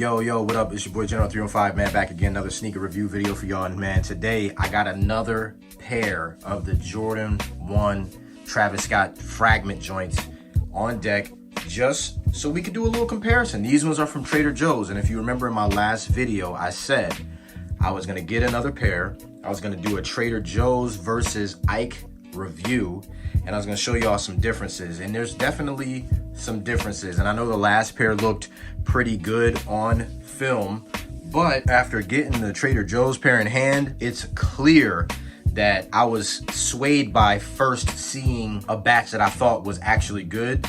Yo, what up? It's your boy General 315, man, back again. Another sneaker review video for y'all. And man, today I got another pair of the Jordan 1 Travis Scott Fragment joints on deck, just so we could do a little comparison. These ones are from Trader Joe's, and if you remember in my last video, I said I was gonna get another pair. I was gonna do a Trader Joe's versus Ike review, and I was gonna show y'all some differences, and there's definitely some differences. And I know the last pair looked pretty good on film, but after getting the Trader Joe's pair in hand, it's clear that I was swayed by first seeing a batch that I thought was actually good,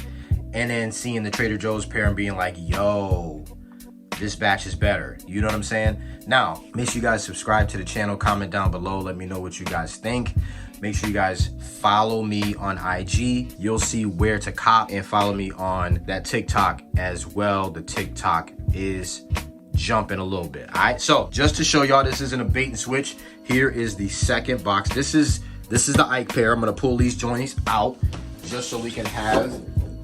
and then seeing the Trader Joe's pair and being like, yo, this batch is better. You know what I'm saying? Now, make sure you guys subscribe to the channel, comment down below, let me know what you guys think. Make sure you guys follow me on IG. You'll see where to cop, and follow me on that TikTok as well. The TikTok is jumping a little bit. All right, so just to show y'all this isn't a bait and switch, here is the second box. This is the Ike pair. I'm gonna pull these joints out just so we can have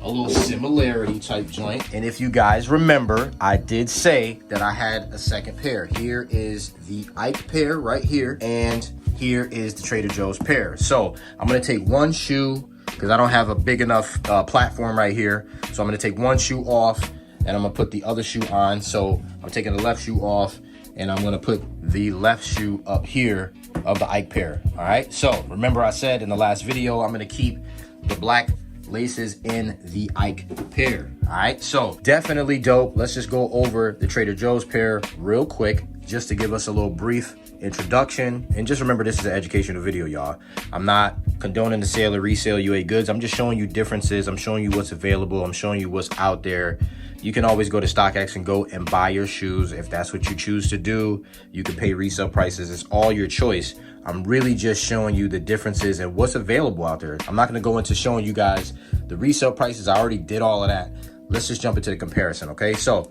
a little similarity type joint. And if you guys remember, I did say that I had a second pair. Here is the Ike pair right here, and here is the Trader Joe's pair. So I'm gonna take one shoe, because I don't have a big enough platform right here. So I'm gonna take one shoe off, and I'm gonna put the other shoe on. So I'm taking the left shoe off, and I'm gonna put the left shoe up here of the Ike pair. All right, so remember I said in the last video, I'm gonna keep the black laces in the Ike pair. All right, so definitely dope. Let's just go over the Trader Joe's pair real quick, just to give us a little brief introduction. And just remember, this is an educational video, y'all. I'm not condoning the sale or resale UA goods. I'm just showing you differences. I'm showing you what's available. I'm showing you what's out there. You can always go to StockX and go and buy your shoes if that's what you choose to do. You can pay resale prices. It's all your choice. I'm really just showing you the differences and what's available out there. I'm not going to go into showing you guys the resale prices. I already did all of that. Let's just jump into the comparison, okay? So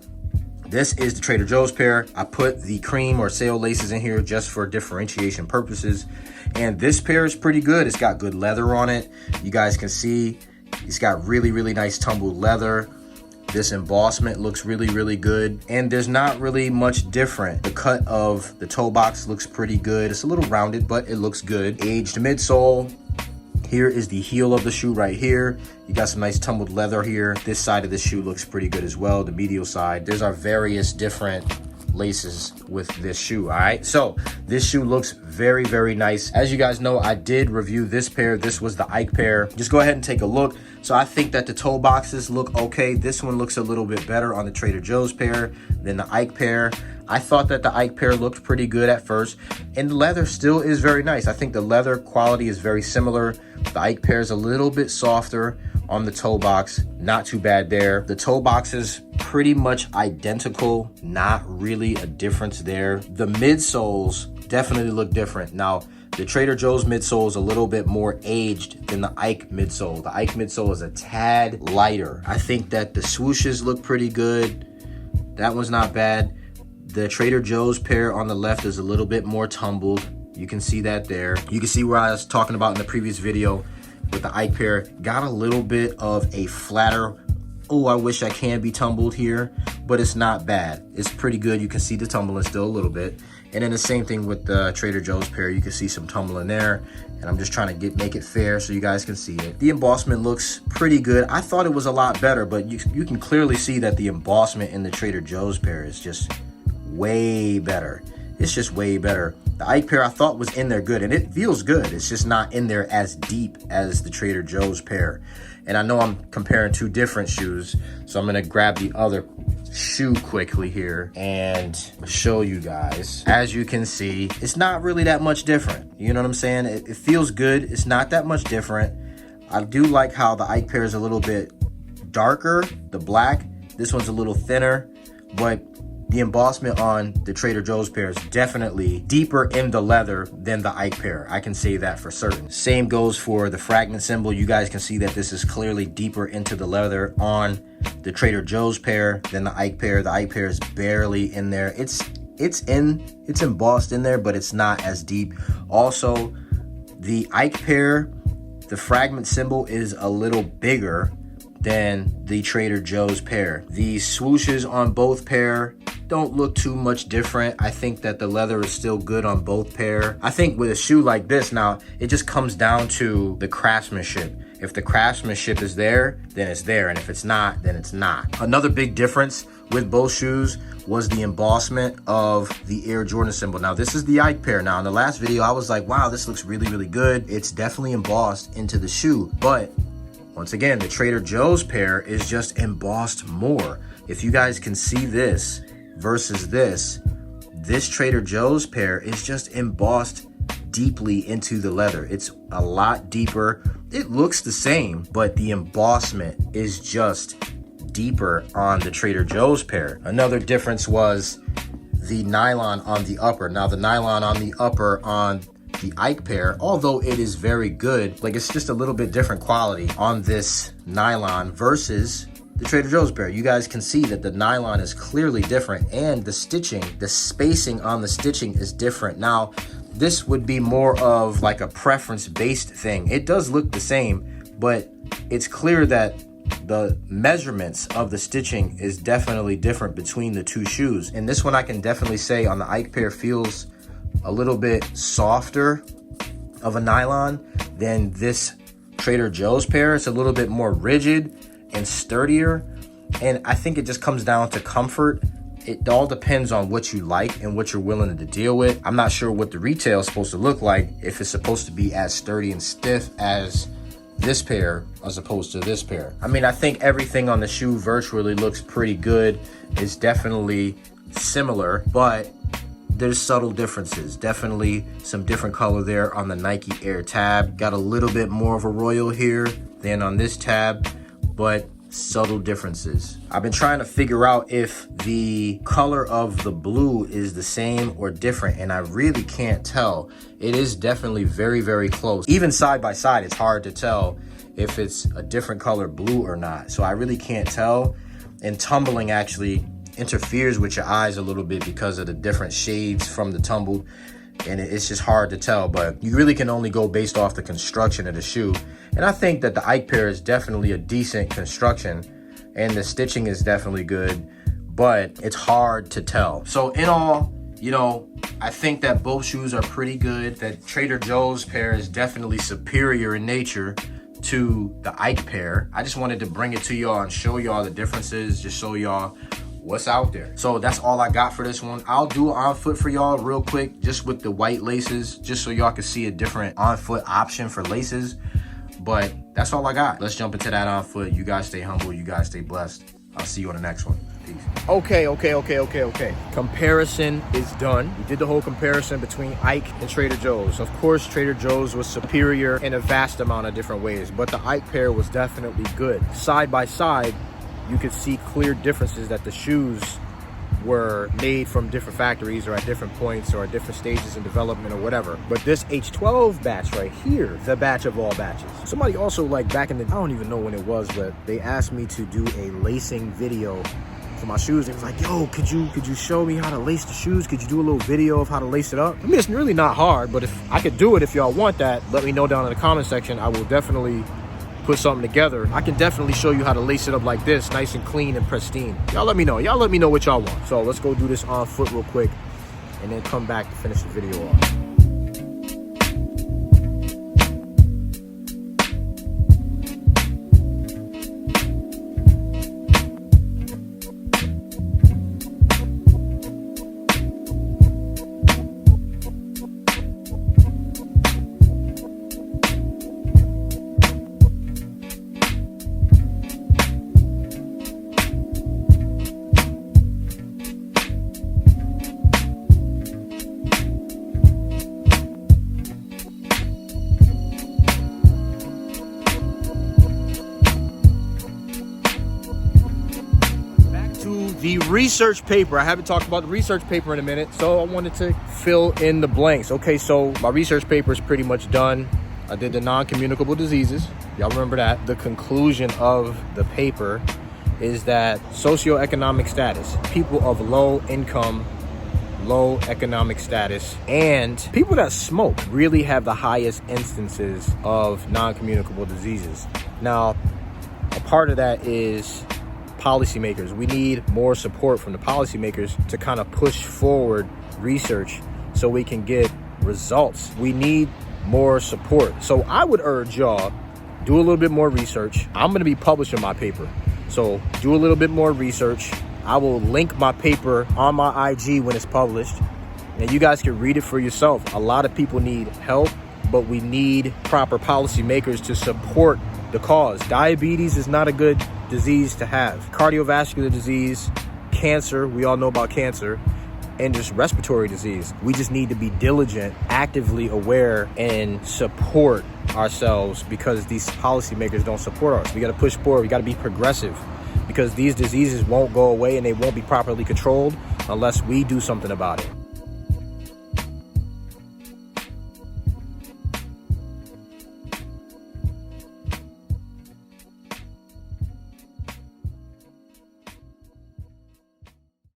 this is the Trader Joe's pair. I put the cream or sail laces in here just for differentiation purposes. And this pair is pretty good. It's got good leather on it. You guys can see it's got really, really nice tumbled leather. This embossment looks really, really good. And there's not really much different. The cut of the toe box looks pretty good. It's a little rounded, but it looks good. Aged midsole. Here is the heel of the shoe right here. You got some nice tumbled leather here. This side of the shoe looks pretty good as well, the medial side. There's our various different laces with this shoe, all right? So this shoe looks very, very nice. As you guys know, I did review this pair. This was the Ike pair. Just go ahead and take a look. So I think that the toe boxes look okay. This one looks a little bit better on the Trader Joe's pair than the Ike pair. I thought that the Ike pair looked pretty good at first, and the leather still is very nice. I think the leather quality is very similar. The Ike pair is a little bit softer on the toe box. Not too bad there. The toe box is pretty much identical. Not really a difference there. The midsoles definitely look different. Now, the Trader Joe's midsole is a little bit more aged than the Ike midsole. The Ike midsole is a tad lighter. I think that the swooshes look pretty good. That one's not bad. The Trader Joe's pair on the left is a little bit more tumbled. You can see that there. You can see where I was talking about in the previous video with the Ike pair. Got a little bit of a flatter, oh, I wish I can be tumbled here, but it's not bad. It's pretty good. You can see the tumbling still a little bit. And then the same thing with the Trader Joe's pair. You can see some tumbling there. And I'm just trying to make it fair so you guys can see it. The embossment looks pretty good. I thought it was a lot better, but you can clearly see that the embossment in the Trader Joe's pair is just way better. It's just way better. The Ike pair I thought was in there good, and it feels good. It's just not in there as deep as the Trader Joe's pair. And I know I'm comparing two different shoes, so I'm gonna grab the other shoe quickly here and show you guys. As you can see, it's not really that much different. You know what I'm saying? It feels good. It's not that much different. I do like how the Ike pair is a little bit darker, the black. This one's a little thinner, but the embossment on the Trader Joe's pair is definitely deeper in the leather than the Ike pair. I can say that for certain. Same goes for the Fragment symbol. You guys can see that this is clearly deeper into the leather on the Trader Joe's pair than the Ike pair. The Ike pair is barely in there. It's embossed in there, but it's not as deep. Also, the Ike pair, the Fragment symbol is a little bigger than the Trader Joe's pair. The swooshes on both pair don't look too much different. I think that the leather is still good on both pair. I think with a shoe like this now, it just comes down to the craftsmanship. If the craftsmanship is there, then it's there. And if it's not, then it's not. Another big difference with both shoes was the embossment of the Air Jordan symbol. Now, this is the Ike pair. Now, in the last video, I was like, wow, this looks really, really good. It's definitely embossed into the shoe. But once again, the Trader Joe's pair is just embossed more. If you guys can see this versus this Trader Joe's pair is just embossed deeply into the leather. It's a lot deeper. It looks the same, but the embossment is just deeper on the Trader Joe's pair. Another difference was the nylon on the upper. Now, the nylon on the upper on the Ike pair, although it is very good, like it's just a little bit different quality on this nylon versus the Trader Joe's pair. You guys can see that the nylon is clearly different, and the stitching, the spacing on the stitching is different. Now, this would be more of like a preference-based thing. It does look the same, but it's clear that the measurements of the stitching is definitely different between the two shoes. And this one, I can definitely say on the Ike pair feels a little bit softer of a nylon than this Trader Joe's pair. It's a little bit more rigid and sturdier, and I think it just comes down to comfort. It all depends on what you like and what you're willing to deal with. I'm not sure what the retail is supposed to look like, if it's supposed to be as sturdy and stiff as this pair as opposed to this pair. I mean, I think everything on the shoe virtually looks pretty good. It's definitely similar, but there's subtle differences. Definitely some different color there on the Nike Air tab. Got a little bit more of a royal here than on this tab, but subtle differences. I've been trying to figure out if the color of the blue is the same or different, and I really can't tell. It is definitely very, very close. Even side by side, it's hard to tell if it's a different color blue or not. So I really can't tell. And tumbling actually interferes with your eyes a little bit because of the different shades from the tumbled, and it's just hard to tell. But you really can only go based off the construction of the shoe. And I think that the Ike pair is definitely a decent construction, and the stitching is definitely good, but it's hard to tell. So in all, you know, I think that both shoes are pretty good. That Trader Joe's pair is definitely superior in nature to the Ike pair. I just wanted to bring it to y'all and show y'all the differences, just show y'all what's out there. So that's all I got for this one. I'll do an on foot for y'all real quick, just with the white laces, just so y'all can see a different on foot option for laces. But that's all I got. Let's jump into that on foot. You guys stay humble. You guys stay blessed. I'll see you on the next one. Peace. Okay. Comparison is done. We did the whole comparison between Ike and Trader Joe's. Of course, Trader Joe's was superior in a vast amount of different ways, but the Ike pair was definitely good. Side by side, you could see clear differences that the shoes were made from different factories or at different points or at different stages in development or whatever. But this H12 batch right here, the batch of all batches. Somebody also, like back in the, I don't even know when it was, but they asked me to do a lacing video for my shoes. It was like, yo, could you show me how to lace the shoes? Could you do a little video of how to lace it up? I mean, it's really not hard, but if I could do it, if y'all want that, let me know down in the comment section. I will definitely put something together. I can definitely show you how to lace it up like this, nice and clean and pristine. Y'all let me know. Y'all let me know what y'all want. So let's go do this on foot real quick and then come back to finish the video off. The research paper. I haven't talked about the research paper in a minute, so I wanted to fill in the blanks. Okay, so my research paper is pretty much done. I did the non-communicable diseases. Y'all remember that. The conclusion of the paper is that socioeconomic status, people of low income, low economic status, and people that smoke really have the highest instances of non-communicable diseases. Now, a part of that is policymakers. We need more support from the policymakers to kind of push forward research so we can get results. We need more support. So I would urge y'all, do a little bit more research. I'm going to be publishing my paper, so do a little bit more research. I will link my paper on my IG when it's published, and you guys can read it for yourself. A lot of people need help, but we need proper policymakers to support the cause. Diabetes is not a good disease to have. Cardiovascular disease, cancer, we all know about cancer, and just respiratory disease. We just need to be diligent, actively aware, and support ourselves, because these policymakers don't support us. We got to push forward. We got to be progressive, because these diseases won't go away and they won't be properly controlled unless we do something about it.